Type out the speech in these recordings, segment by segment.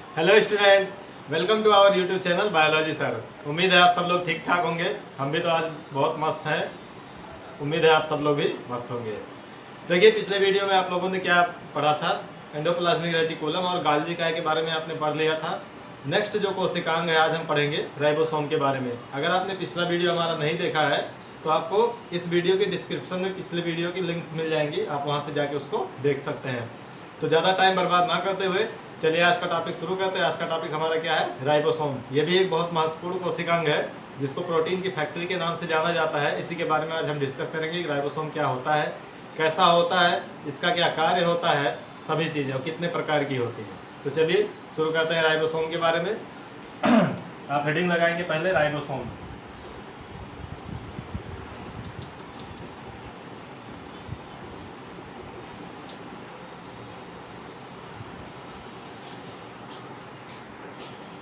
Hello students, welcome to our YouTube channel biology sir. उम्मीद है आप सब लोग ठीक ठाक होंगे। हम भी तो आज बहुत मस्त हैं। उम्मीद है आप सब लोग भी मस्त होंगे। देखिए, पिछले वीडियो में आप लोगों ने क्या पढ़ा था, एंडोप्लाज्मिक रेटिकुलम और गाल्जी काय के बारे में आपने पढ़ लिया था। नेक्स्ट जो कोशिकांग है आज हम पढ़ेंगे राइबोसोम के बारे में। अगर आपने पिछला वीडियो हमारा नहीं देखा है तो आपको इस वीडियो के डिस्क्रिप्शन में पिछले वीडियो की लिंक्स मिल जाएंगी, आप वहाँ से जाके उसको देख सकते हैं। तो ज़्यादा टाइम बर्बाद ना करते हुए चलिए आज का टॉपिक शुरू करते हैं। आज का टॉपिक हमारा क्या है, राइबोसोम। ये भी एक बहुत महत्वपूर्ण कोशिकांग है जिसको प्रोटीन की फैक्ट्री के नाम से जाना जाता है। इसी के बारे में आज हम डिस्कस करेंगे कि राइबोसोम क्या होता है, कैसा होता है, इसका क्या कार्य होता है, सभी चीज़ें और कितने प्रकार की होती हैं। तो चलिए शुरू करते हैं राइबोसोम के बारे में। आप हेडिंग लगाएंगे पहले राइबोसोम।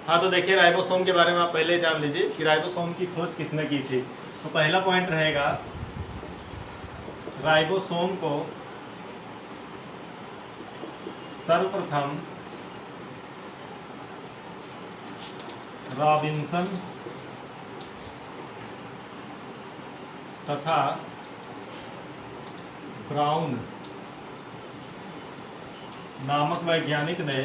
हाँ, तो देखिए राइबोसोम के बारे में आप पहले जान लीजिए कि राइबोसोम की खोज किसने की थी। तो पहला पॉइंट रहेगा, राइबोसोम को सर्वप्रथम रॉबिन्सन तथा ब्राउन नामक वैज्ञानिक ने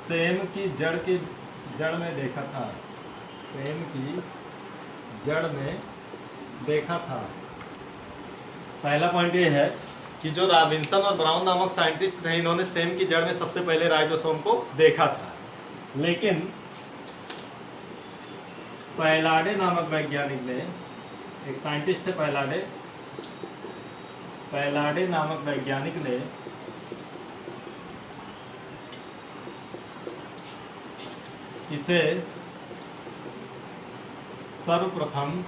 सेम की जड़ में देखा था। सेम की जड़ में देखा था। पहला पॉइंट ये है कि जो रॉबिन्सन और ब्राउन नामक साइंटिस्ट थे, इन्होंने सेम की जड़ में सबसे पहले राइबोसोम को देखा था। लेकिन पैलाडे नामक वैज्ञानिक ने, एक साइंटिस्ट थे पैलाडे नामक वैज्ञानिक ने इसे सर्वप्रथम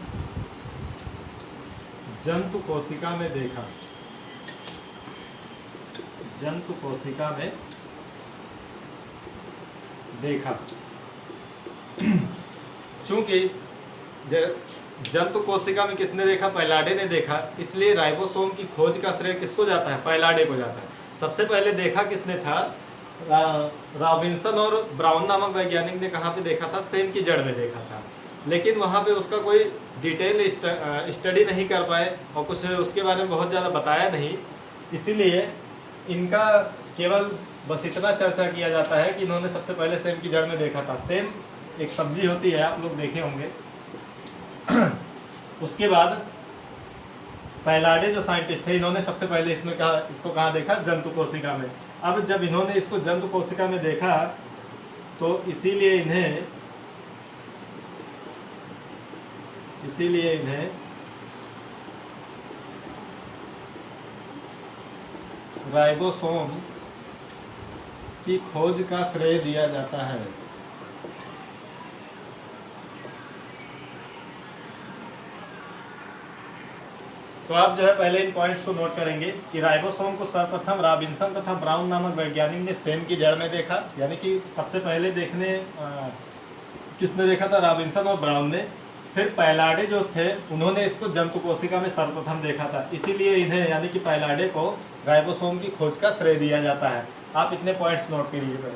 जंतु कोशिका में देखा। जंतु कोशिका में देखा। चूंकि जंतु कोशिका में किसने देखा, पैलाडे ने देखा, इसलिए राइबोसोम की खोज का श्रेय किसको जाता है, पैलाडे को जाता है। सबसे पहले देखा किसने था, रॉबिन्सन और ब्राउन नामक वैज्ञानिक ने कहाँ पे देखा था, सेम की जड़ में देखा था। लेकिन वहाँ पे उसका कोई डिटेल स्टडी नहीं कर पाए और कुछ उसके बारे में बहुत ज़्यादा बताया नहीं। इसीलिए इनका केवल बस इतना चर्चा किया जाता है कि इन्होंने सबसे पहले सेम की जड़ में देखा था। सेम एक सब्जी होती है, आप लोग देखे होंगे। उसके बाद पैलाडे जो साइंटिस्ट थे, इन्होंने सबसे पहले इसको कहाँ देखा, जंतु कोशिका में। अब जब इन्होंने इसको जंतु कोशिका में देखा तो इसीलिए इन्हें राइबोसोम की खोज का श्रेय दिया जाता है। तो आप जो है पहले इन पॉइंट्स को नोट करेंगे कि राइबोसोम को सर्वप्रथम रॉबिन्सन तथा ब्राउन नामक वैज्ञानिक ने सेम की जड़ में देखा। यानी कि सबसे पहले किसने देखा था, रॉबिन्सन और ब्राउन ने। फिर पैलाडे जो थे, उन्होंने इसको जंतु कोशिका में सर्वप्रथम देखा था। इसीलिए इन्हें, यानी कि पैलाडे को, राइबोसोम की खोज का श्रेय दिया जाता है। आप इतने पॉइंट्स नोट करिए।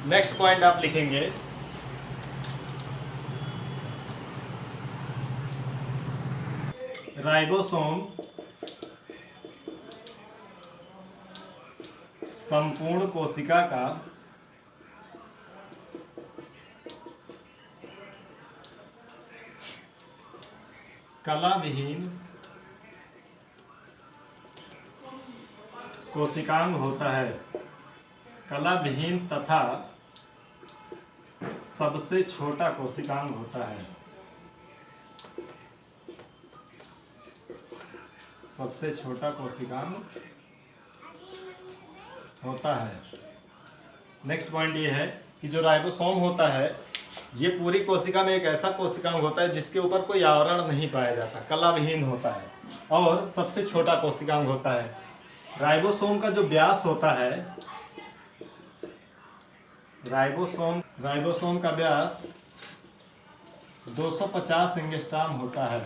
नेक्स्ट पॉइंट आप लिखेंगे, राइबोसोम संपूर्ण कोशिका का कलाविहीन कोशिकांग होता है। कलाविहीन तथा सबसे छोटा कोशिकांग होता है। सबसे छोटा कोशिकांग होता है। नेक्स्ट पॉइंट ये है कि जो राइबोसोम होता है, ये पूरी कोशिका में एक ऐसा कोशिकांग होता है जिसके ऊपर कोई आवरण नहीं पाया जाता, कलाविहीन होता है और सबसे छोटा कोशिकांग होता है। राइबोसोम का जो व्यास होता है, राइबोसोम का व्यास 250 एंगस्ट्रॉम होता है।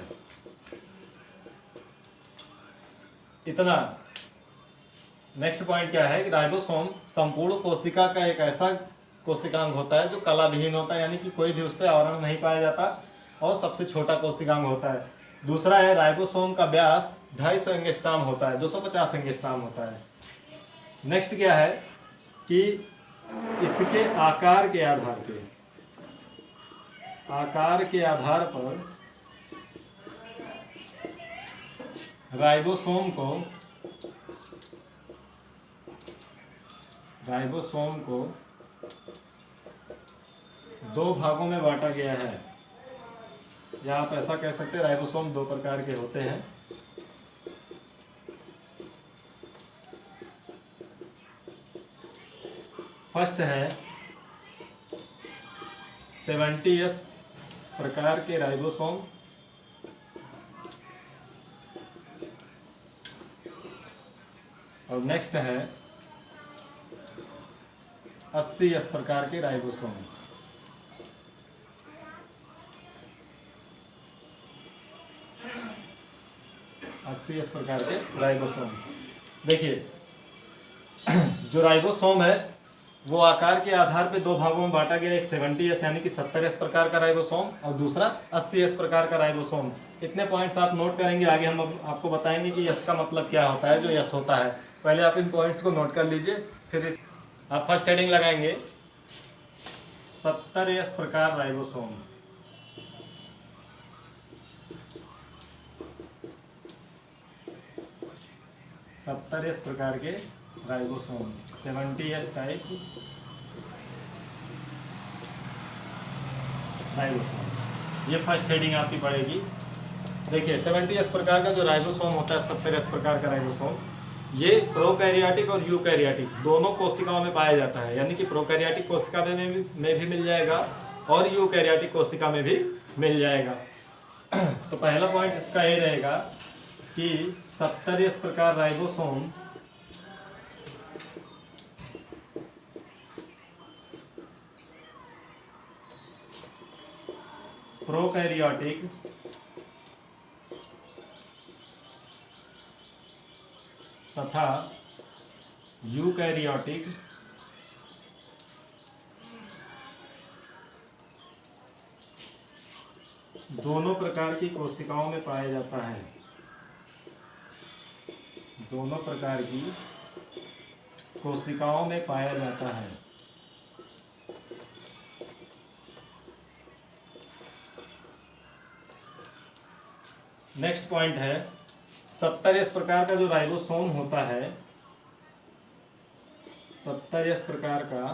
इतना। नेक्स्ट पॉइंट क्या है कि राइबोसोम संपूर्ण कोशिका का एक ऐसा कोशिकांग होता है जो कलाविहीन होता है, यानी कि कोई भी उस पर आवरण नहीं पाया जाता, और सबसे छोटा कोशिकांग होता है। दूसरा है राइबोसोम का व्यास 250 एंगस्ट्रॉम होता है, 250 एंगस्ट्रॉम होता है। नेक्स्ट क्या है कि इसके आकार के आधार पर राइबोसोम को 2 भागों में बांटा गया है, या आप ऐसा कह सकते हैं राइबोसोम 2 प्रकार के होते हैं। फर्स्ट है 70S प्रकार के राइबोसोम, और नेक्स्ट है 80S प्रकार के राइबोसोम। इस प्रकार के राइबोसोम। देखिए जो राइबोसोम है वो आकार के आधार पे 2 भागों में बांटा गया, एक 70S यानी कि 70S प्रकार का राइबोसोम और दूसरा 80S प्रकार का राइबोसोम। इतने पॉइंट्स आप नोट करेंगे, आगे हम आपको बताएंगे कि यस का मतलब क्या होता है, जो यस होता है। पहले आप इन पॉइंट्स को नोट कर लीजिए, फिर आप फर्स्ट हेडिंग लगाएंगे 70S प्रकार राइबोसोम। इस प्रकार के राइबोसोम 70S टाइप राइबोसोम, ये फर्स्ट हेडिंग आपकी पड़ेगी। देखिए 70S प्रकार का जो राइबोसोम होता है, 70S प्रकार का राइबोसोम, ये प्रोकैरियोटिक और यूकैरियोटिक दोनों कोशिकाओं में पाया जाता है, यानी कि प्रोकैरियोटिक कोशिका में भी मिल जाएगा और यूकैरियोटिक कोशिका में भी मिल जाएगा। तो पहला पॉइंट इसका ये रहेगा कि 70S प्रकार राइबोसोम प्रोकैरियोटिक तथा यूकैरियोटिक दोनों प्रकार की कोशिकाओं में पाया जाता है। दोनों प्रकार की कोशिकाओं में पाया जाता है। नेक्स्ट पॉइंट है 70S प्रकार का जो राइबोसोम होता है, 70S प्रकार का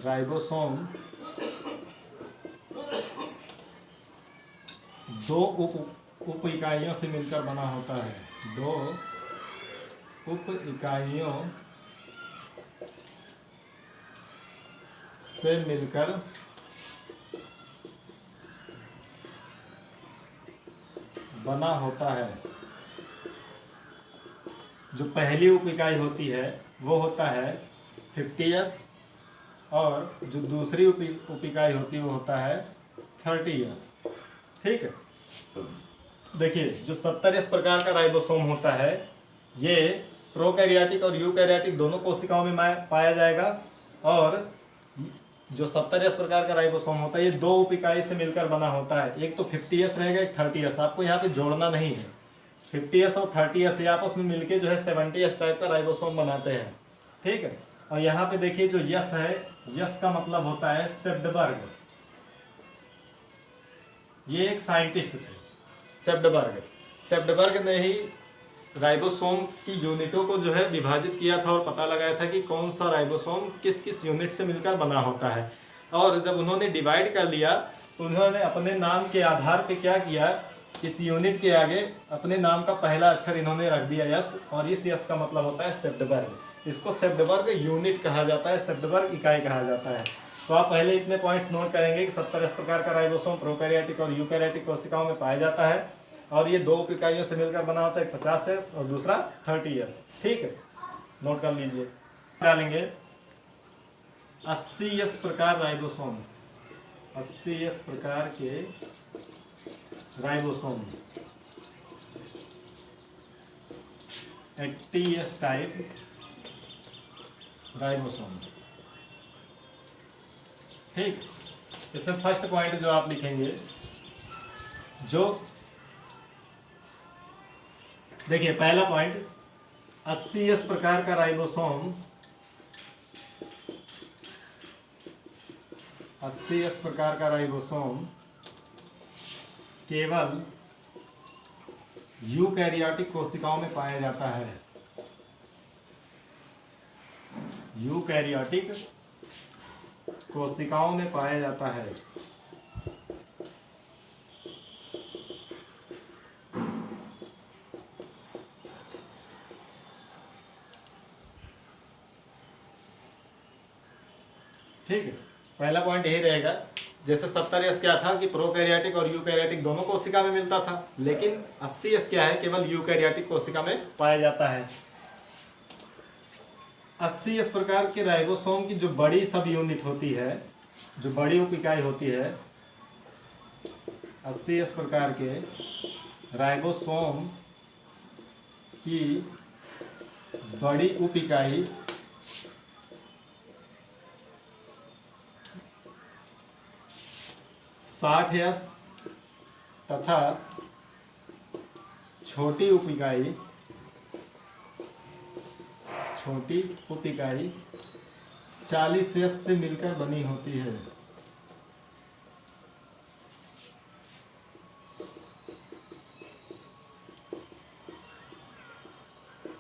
राइबोसोम 2 उप इकाइयों से मिलकर बना होता है। 2 उप इकाइयों से मिलकर बना होता है। जो पहली उप इकाई होती है वो होता है 50S, और जो दूसरी उप इकाई होती है वो होता है 30S। ठीक है, देखिए जो 70S प्रकार का राइबोसोम होता है ये प्रोकैरियोटिक और यूकैरियोटिक दोनों कोशिकाओं में पाया जाएगा, और जो 70S प्रकार का राइबोसोम होता है ये 2 उप इकाई से मिलकर बना होता है। एक तो 50S रहेगा, एक 30S। आपको यहाँ पे जोड़ना नहीं है, 50S और 30S ये आपस में मिलके जो है 70S टाइप का राइबोसोम बनाते हैं। ठीक है, और यहाँ पे देखिए जो यस है, यस का मतलब होता है सेप्टबर्ग। ये एक साइंटिस्ट थे सेप्टबर्ग ने ही राइबोसोम की यूनिटों को जो है विभाजित किया था और पता लगाया था कि कौन सा राइबोसोम किस किस यूनिट से मिलकर बना होता है। और जब उन्होंने डिवाइड कर लिया तो उन्होंने अपने नाम के आधार पे क्या किया, इस यूनिट के आगे अपने नाम का पहला अक्षर इन्होंने रख दिया यस, और इस यस का मतलब होता है सेप्टबर्ग। इसको सेप्टबर्ग यूनिट कहा जाता है, सेप्टबर्ग इकाई कहा जाता है। तो आप पहले इतने पॉइंट्स नोट करेंगे कि 70S प्रकार का राइबोसोम प्रोकैरियोटिक और यूकैरियोटिक कोशिकाओं में पाया जाता है, और ये 2 इकाइयों से मिलकर बना होता है, 50S और दूसरा 30S। ठीक है, नोट कर लीजिए। डालेंगे 80S प्रकार राइबोसोम, 80S प्रकार के राइबोसोम। 80S type ribosome. ठीक, इसमें फर्स्ट पॉइंट जो आप लिखेंगे, जो देखिए पहला पॉइंट 80S प्रकार का राइबोसोम, 80S प्रकार का राइबोसोम केवल यूकैरियोटिक कोशिकाओं में पाया जाता है। यूकैरियोटिक कोशिकाओं में पाया जाता है। ठीक है, पहला पॉइंट यही रहेगा। जैसे 70S क्या था कि प्रोकैरियोटिक और यूकैरियोटिक दोनों कोशिका में मिलता था, लेकिन 80S क्या है, केवल यूकैरियोटिक कोशिका में पाया जाता है। 80S प्रकार के राइबोसोम की जो बड़ी सब यूनिट होती है, जो बड़ी उप इकाई होती है, 80S प्रकार के राइबोसोम की बड़ी उप इकाई 60S तथा छोटी उप इकाई 40S से मिलकर बनी होती है।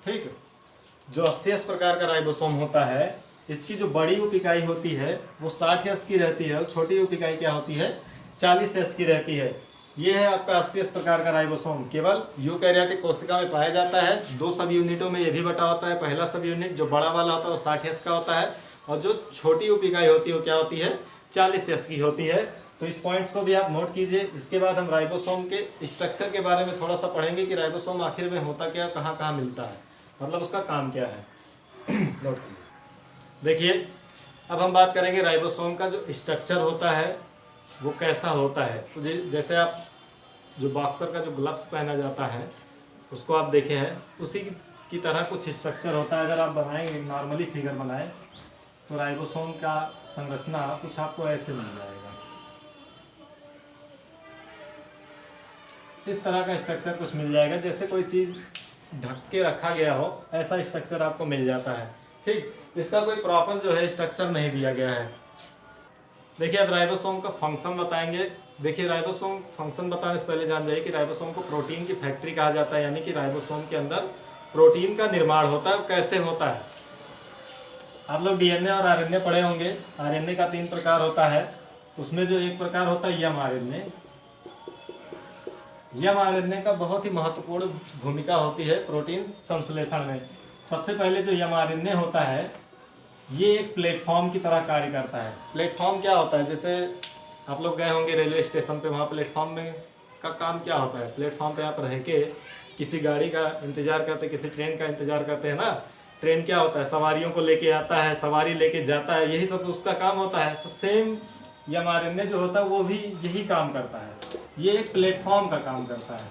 ठीक, जो 80S प्रकार का राइबोसोम होता है, इसकी जो बड़ी उप इकाई होती है वो 60S की रहती है और छोटी उप इकाई क्या होती है, 40S की रहती है। ये है आपका 80S प्रकार का राइबोसोम, केवल यूकैरियोटिक कोशिका में पाया जाता है। दो सब यूनिटों में ये भी बटा होता है। पहला सब यूनिट जो बड़ा वाला होता है वो 60S का होता है, और जो छोटी उप इकाई होती है वो क्या होती है, 40S की होती है। तो इस पॉइंट्स को भी आप नोट कीजिए। इसके बाद हम राइबोसोम के स्ट्रक्चर के बारे में थोड़ा सा पढ़ेंगे कि राइबोसोम आखिर में होता क्या, कहाँ कहाँ मिलता है, मतलब उसका काम क्या है। नोट कीजिए। देखिए, अब हम बात करेंगे राइबोसोम का जो स्ट्रक्चर होता है वो कैसा होता है। तो जैसे आप जो बॉक्सर का जो ग्लव्स पहना जाता है उसको आप देखे हैं, उसी की तरह कुछ स्ट्रक्चर होता है। अगर आप बनाएंगे, नॉर्मली फिगर बनाएं, तो राइबोसोम का संरचना कुछ आपको ऐसे मिल जाएगा। इस तरह का स्ट्रक्चर कुछ मिल जाएगा, जैसे कोई चीज़ ढक के रखा गया हो, ऐसा स्ट्रक्चर आपको मिल जाता है। ठीक, इसका कोई प्रॉपर जो है स्ट्रक्चर नहीं दिया गया है। देखिए, अब राइबोसोम का फंक्शन बताएंगे। देखिए, राइबोसोम फंक्शन बताने से पहले जान जाइए कि राइबोसोम को प्रोटीन की फैक्ट्री कहा जाता है, यानी कि राइबोसोम के अंदर प्रोटीन का निर्माण होता है। कैसे होता है, आप लोग डीएनए और आरएनए पढ़े होंगे। आरएनए का 3 प्रकार होता है, उसमें जो एक प्रकार होता है यम आरएनए। यम आरएनए का बहुत ही महत्वपूर्ण भूमिका होती है प्रोटीन संश्लेषण में। सबसे पहले जो यम आरएनए होता है, ये एक प्लेटफॉर्म की तरह कार्य करता है। प्लेटफॉर्म क्या होता है, जैसे आप लोग गए होंगे रेलवे स्टेशन पे, वहाँ प्लेटफॉर्म में का काम क्या होता है, प्लेटफॉर्म पे आप रह के किसी गाड़ी का इंतजार करते, किसी ट्रेन का इंतजार करते हैं ना। ट्रेन क्या होता है, सवारियों को लेके आता है, सवारी लेके जाता है, यही सब उसका काम होता है। तो सेम यम आरएनए जो होता है वो भी यही काम करता है, ये एक प्लेटफॉर्म का काम करता है।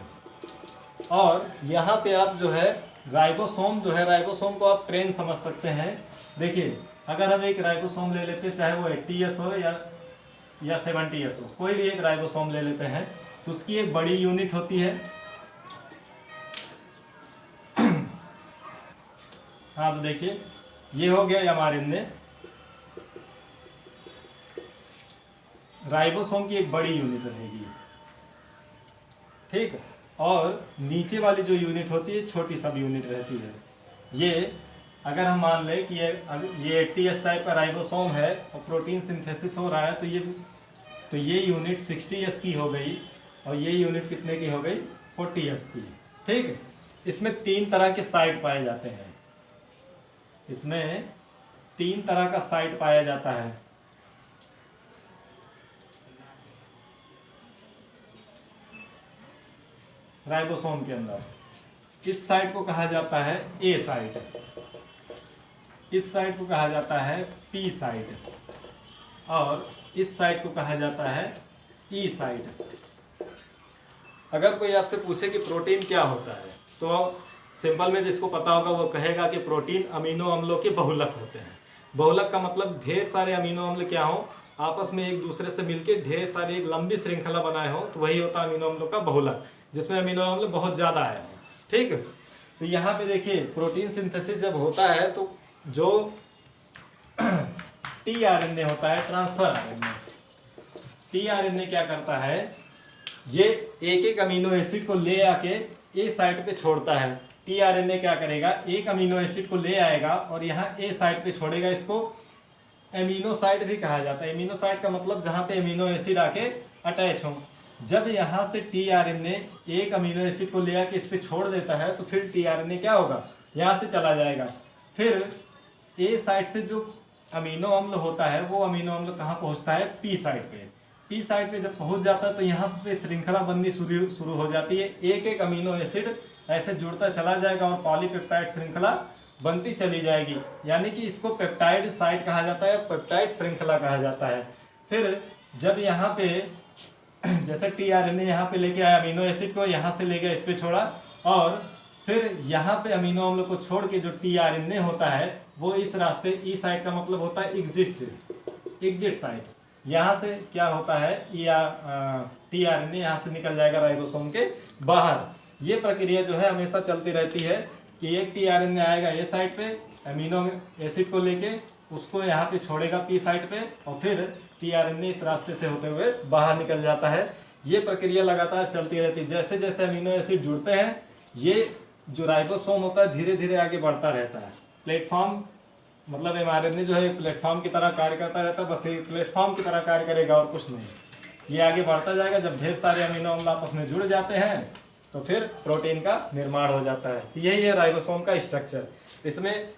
और यहाँ पे आप जो है राइबोसोम जो है, राइबोसोम को आप ट्रेन समझ सकते हैं। देखिए, अगर हम एक राइबोसोम ले लेते हैं, चाहे वो 80S हो या 70S हो, कोई भी एक राइबोसोम ले लेते हैं, तो उसकी एक बड़ी यूनिट होती है। हाँ, तो देखिए, ये हो गया एमआरएनए। राइबोसोम की एक बड़ी यूनिट रहेगी, ठीक। और नीचे वाली जो यूनिट होती है छोटी सब यूनिट रहती है। ये अगर हम मान लें कि ये 80S टाइप का राइबोसोम है और प्रोटीन सिंथेसिस हो रहा है, तो ये यूनिट 60S की हो गई और ये यूनिट कितने की हो गई, 40S की, ठीक। इसमें 3 तरह के साइट पाए जाते हैं। इसमें 3 तरह का साइट पाया जाता है। राइबोसोम के अंदर इस साइट को कहा जाता है ए साइट, इस साइट को कहा जाता है पी साइट, और इस साइट को कहा जाता है ई साइट। अगर कोई आपसे पूछे कि प्रोटीन क्या होता है, तो सिंपल में जिसको पता होगा वो कहेगा कि प्रोटीन अमीनो अम्लों के बहुलक होते हैं। बहुलक का मतलब ढेर सारे अमीनो अम्ल क्या हो, आपस में एक दूसरे से मिलकर ढेर सारी एक लंबी श्रृंखला बनाए हो, तो वही होता है अमीनो अम्लों का बहुलक, जिसमें अमीनो अम्ल बहुत ज़्यादा आए हों। ठीक, तो यहाँ पे देखिए प्रोटीन सिंथेसिस जब होता है तो जो टीआरएनए होता है, ट्रांसफर आरएनए, टीआरएनए क्या करता है, ये एक एक अमीनो एसिड को ले आके ए साइट पे छोड़ता है। टीआरएनए क्या करेगा, एक अमीनो एसिड को ले आएगा और यहाँ ए साइट पे छोड़ेगा। इसको एमिनो साइट भी कहा जाता है। एमिनो साइट का मतलब जहाँ पे अमीनो एसिड आके अटैच हो। जब यहाँ से टीआरएनए एक अमीनो एसिड को ले आके इस पे छोड़ देता है तो फिर टीआरएनए क्या होगा, यहाँ से चला जाएगा। फिर ए साइट से जो अमीनो अम्ल होता है वो अमीनो अम्ल कहाँ पहुँचता है, पी साइट पे। पी साइट पे जब पहुँच जाता है तो यहाँ पे श्रृंखला बननी शुरू हो जाती है। एक एक अमीनो एसिड ऐसे जुड़ता चला जाएगा और पॉलीपेप्टाइड श्रृंखला बनती चली जाएगी, यानी कि इसको पेप्टाइड साइट कहा जाता है, पेप्टाइड श्रृंखला कहा जाता है। फिर जब यहाँ पे जैसे टीआरएनए यहाँ पे लेके आया अमीनो एसिड को, यहाँ से ले गया इस पे छोड़ा, और फिर यहाँ पे अमीनो अम्ल को छोड़ के जो टीआरएनए होता है वो इस रास्ते, ई साइट का मतलब होता है एग्जिट से, एग्जिट साइट। यहाँ से क्या होता है, टीआरएनए यहाँ से निकल जाएगा राइबोसोम के बाहर। ये प्रक्रिया जो है हमेशा चलती रहती है कि एक टीआरएनए आएगा ए साइट पे अमीनो एसिड को लेके, उसको यहाँ पे छोड़ेगा पी साइट पे, और फिर टीआरएनए इस रास्ते से होते हुए बाहर निकल जाता है। ये प्रक्रिया लगातार चलती रहती है। जैसे जैसे अमीनो एसिड जुड़ते हैं, ये जो राइबोसोम होता है धीरे धीरे आगे बढ़ता रहता है। प्लेटफॉर्म मतलब एमआरएनए जो है प्लेटफॉर्म की तरह कार्य करता रहता है, बस ये प्लेटफॉर्म की तरह कार्य करेगा और कुछ नहीं। ये आगे बढ़ता जाएगा। जब ढेर सारे अमीनो अम्ल आपस में जुड़ जाते हैं तो फिर प्रोटीन का निर्माण हो जाता है। तो यही है राइबोसोम का स्ट्रक्चर। इसमें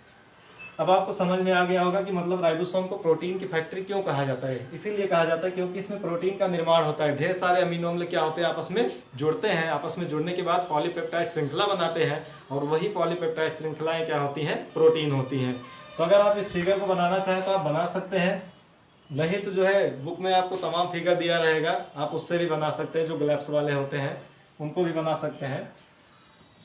अब आपको समझ में आ गया होगा कि मतलब राइबोसोम को प्रोटीन की फैक्ट्री क्यों कहा जाता है। इसीलिए कहा जाता है क्योंकि इसमें प्रोटीन का निर्माण होता है। ढेर सारे अमीनो अम्ल क्या होते हैं, आपस में जुड़ते हैं, आपस में जुड़ने के बाद पॉलीपेप्टाइड श्रृंखला बनाते हैं, और वही पॉलीपेप्टाइड श्रृंखलाएं क्या होती हैं, प्रोटीन होती हैं। तो अगर आप इस फिगर को बनाना चाहें तो आप बना सकते हैं, नहीं तो जो है बुक में आपको तमाम फिगर दिया रहेगा, आप उससे भी बना सकते हैं। जो ग्लैप्स वाले होते हैं उनको भी बना सकते हैं।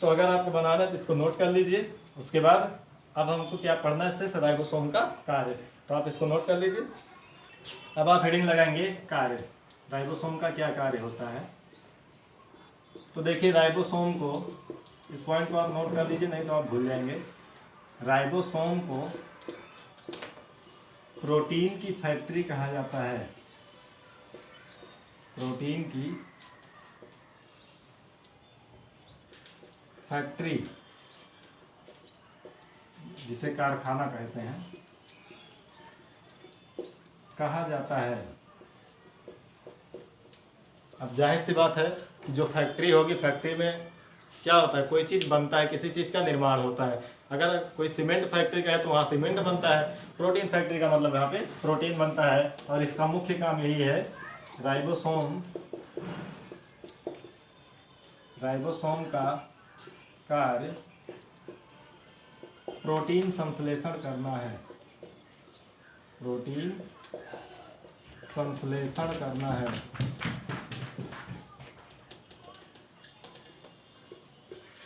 तो अगर आपको बनाना है तो इसको नोट कर लीजिए। उसके बाद अब हमको क्या पढ़ना है, सिर्फ राइबोसोम का कार्य। तो आप इसको नोट कर लीजिए। अब आप हेडिंग लगाएंगे कार्य, राइबोसोम का क्या कार्य होता है। तो देखिए राइबोसोम को, इस पॉइंट को आप नोट कर लीजिए, नहीं तो आप भूल जाएंगे। राइबोसोम को प्रोटीन की फैक्ट्री कहा जाता है। प्रोटीन की फैक्ट्री, जिसे कारखाना कहते हैं, कहा जाता है। अब जाहिर सी बात है कि जो फैक्ट्री होगी, फैक्ट्री में क्या होता है, कोई चीज़ बनता है, किसी चीज़ का निर्माण होता है। अगर कोई सीमेंट फैक्ट्री का है तो वहाँ सीमेंट बनता है। प्रोटीन फैक्ट्री का मतलब यहाँ पे प्रोटीन बनता है, और इसका मुख्य काम यही है। राइबोसोम का कार्य प्रोटीन संश्लेषण करना है। प्रोटीन संश्लेषण करना है।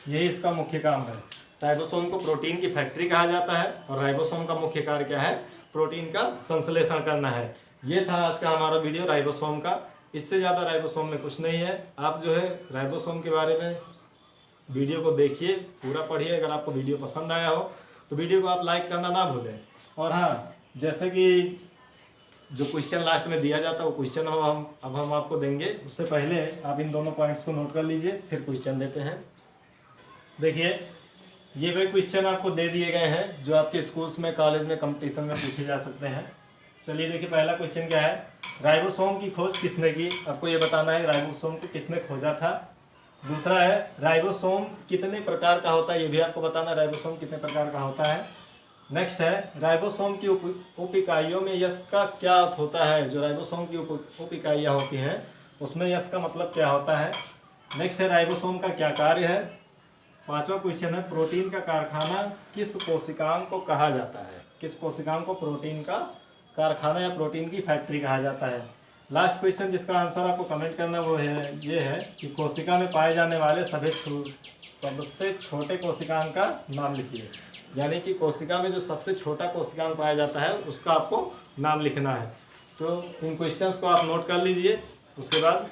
यही इसका मुख्य काम है। राइबोसोम को प्रोटीन की फैक्ट्री कहा जाता है, और राइबोसोम का मुख्य कार्य क्या है, प्रोटीन का संश्लेषण करना है। ये था आज का हमारा वीडियो राइबोसोम का। इससे ज़्यादा राइबोसोम में कुछ नहीं है। आप जो है राइबोसोम के बारे में वीडियो को देखिए, पूरा पढ़िए। अगर आपको वीडियो पसंद आया हो तो वीडियो को आप लाइक करना ना भूलें। और हाँ, जैसे कि जो क्वेश्चन लास्ट में दिया जाता है वो क्वेश्चन अब हम आपको देंगे। उससे पहले आप इन दोनों पॉइंट्स को नोट कर लीजिए, फिर क्वेश्चन देते हैं। देखिए, ये वे क्वेश्चन आपको दे दिए गए हैं जो आपके स्कूल्स में, कॉलेज में, कंपटीशन में पूछे जा सकते हैं। चलिए देखिए, पहला क्वेश्चन क्या है, राइबोसोम की खोज किसने की। आपको ये बताना है राइबोसोम को किसने खोजा था। दूसरा है राइबोसोम कितने प्रकार का होता है, ये भी आपको बताना है, राइबोसोम कितने प्रकार का होता है। नेक्स्ट है राइबोसोम की उप इकाइयों में यश का क्या अर्थ होता है। जो राइबोसोम की उप इकाइयाँ होती हैं उसमें यश का मतलब क्या होता है। नेक्स्ट है राइबोसोम का क्या कार्य है। पांचवा क्वेश्चन है प्रोटीन का कारखाना किस कोशिकांग को कहा जाता है। किस कोशिकांग को प्रोटीन का कारखाना या प्रोटीन की फैक्ट्री कहा जाता है। लास्ट क्वेश्चन जिसका आंसर आपको कमेंट करना वो है ये है कि कोशिका में पाए जाने वाले सबसे छोटे कोशिकांग का नाम लिखिए। यानी कि कोशिका में जो सबसे छोटा कोशिकांग पाया जाता है उसका आपको नाम लिखना है। तो इन क्वेश्चंस को आप नोट कर लीजिए, उसके बाद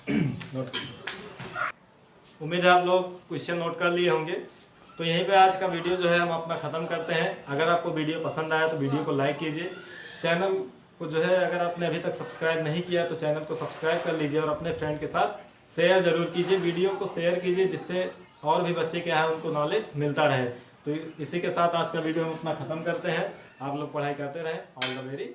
नोट कीजिए। उम्मीद है आप लोग क्वेश्चन नोट कर लिए होंगे। तो यहीं पे आज का वीडियो जो है हम अपना ख़त्म करते हैं। अगर आपको वीडियो पसंद आया तो वीडियो को लाइक कीजिए। चैनल को जो है अगर आपने अभी तक सब्सक्राइब नहीं किया तो चैनल को सब्सक्राइब कर लीजिए और अपने फ्रेंड के साथ शेयर ज़रूर कीजिए। वीडियो को शेयर कीजिए जिससे और भी बच्चे क्या है उनको नॉलेज मिलता रहे। तो इसी के साथ आज का वीडियो हम अपना ख़त्म करते हैं। आप लोग पढ़ाई करते रहें। All the very